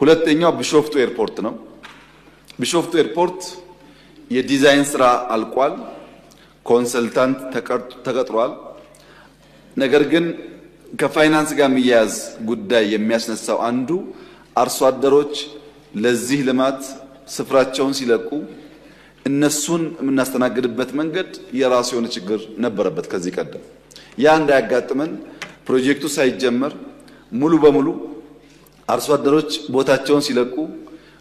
ሁለተኛው ቢሾፍቱ ኤርፖርት ነው። ቢሾፍቱ ኤርፖርት የዲዛይን ስራ አልቋል። ኮንሰልታንት ተቀጥሯል። ነገር ግን ከፋይናንስ ጋር የሚያያዝ ጉዳይ የሚያስነሳው አንዱ አርሶ አደሮች ለዚህ ልማት ስፍራቸውን ሲለቁ እነሱን የምናስተናግድበት መንገድ የራሱ የሆነ ችግር ነበረበት ከዚህ ቀደም። ያ እንዳያጋጥመን ፕሮጀክቱ ሳይጀመር ሙሉ በሙሉ አርሶ አደሮች ቦታቸውን ሲለቁ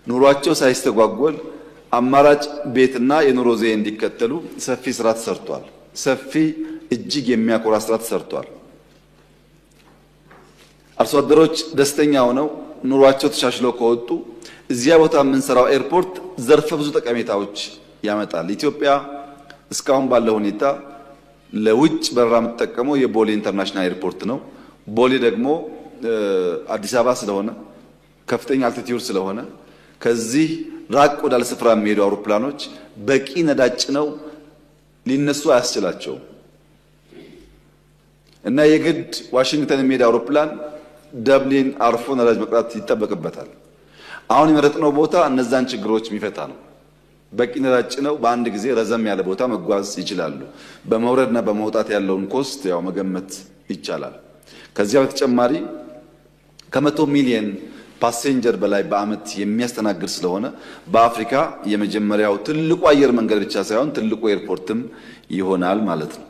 ኑሯቸው ሳይስተጓጎል አማራጭ ቤትና የኑሮ ዘዬ እንዲከተሉ ሰፊ ስራ ተሰርቷል። ሰፊ እጅግ የሚያኮራ ስራ ተሰርቷል። አርሶ አደሮች ደስተኛ ሆነው ኑሯቸው ተሻሽለው ከወጡ እዚያ ቦታ የምንሰራው ኤርፖርት ዘርፈ ብዙ ጠቀሜታዎች ያመጣል። ኢትዮጵያ እስካሁን ባለው ሁኔታ ለውጭ በረራ የምትጠቀመው የቦሌ ኢንተርናሽናል ኤርፖርት ነው። ቦሌ ደግሞ አዲስ አበባ ስለሆነ ከፍተኛ አልቲቲዩድ ስለሆነ ከዚህ ራቅ ወዳለ ስፍራ የሚሄዱ አውሮፕላኖች በቂ ነዳጅ ነው ሊነሱ አያስችላቸው እና የግድ ዋሽንግተን የሚሄድ አውሮፕላን ደብሊን አርፎ ነዳጅ መቅዳት ይጠበቅበታል። አሁን የመረጥነው ቦታ እነዛን ችግሮች የሚፈታ ነው። በቂ ነዳጅ ነው በአንድ ጊዜ ረዘም ያለ ቦታ መጓዝ ይችላሉ። በመውረድና በመውጣት ያለውን ኮስት ያው መገመት ይቻላል። ከዚያ በተጨማሪ ከ100 ሚሊዮን ፓሴንጀር በላይ በአመት የሚያስተናግድ ስለሆነ በአፍሪካ የመጀመሪያው ትልቁ አየር መንገድ ብቻ ሳይሆን ትልቁ ኤርፖርትም ይሆናል ማለት ነው።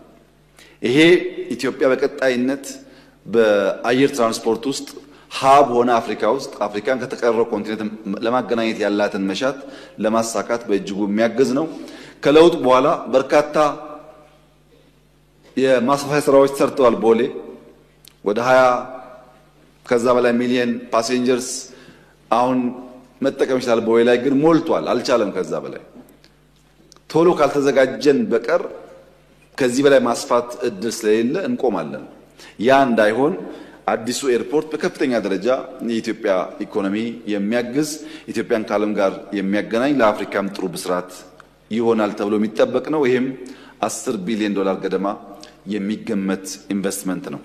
ይሄ ኢትዮጵያ በቀጣይነት በአየር ትራንስፖርት ውስጥ ሀብ ሆነ አፍሪካ ውስጥ አፍሪካን ከተቀረው ኮንቲኔንት ለማገናኘት ያላትን መሻት ለማሳካት በእጅጉ የሚያግዝ ነው። ከለውጥ በኋላ በርካታ የማስፋፊያ ስራዎች ሰርተዋል። ቦሌ ወደ 20 ከዛ በላይ ሚሊዮን ፓሴንጀርስ አሁን መጠቀም ይችላል። ቦሌ ላይ ግን ሞልቷል፣ አልቻለም። ከዛ በላይ ቶሎ ካልተዘጋጀን በቀር ከዚህ በላይ ማስፋት እድል ስለሌለ እንቆማለን። ያ እንዳይሆን አዲሱ ኤርፖርት በከፍተኛ ደረጃ የኢትዮጵያ ኢኮኖሚ የሚያግዝ ኢትዮጵያን ከዓለም ጋር የሚያገናኝ ለአፍሪካም ጥሩ ብስራት ይሆናል ተብሎ የሚጠበቅ ነው። ይሄም $10 ቢሊዮን ገደማ የሚገመት ኢንቨስትመንት ነው።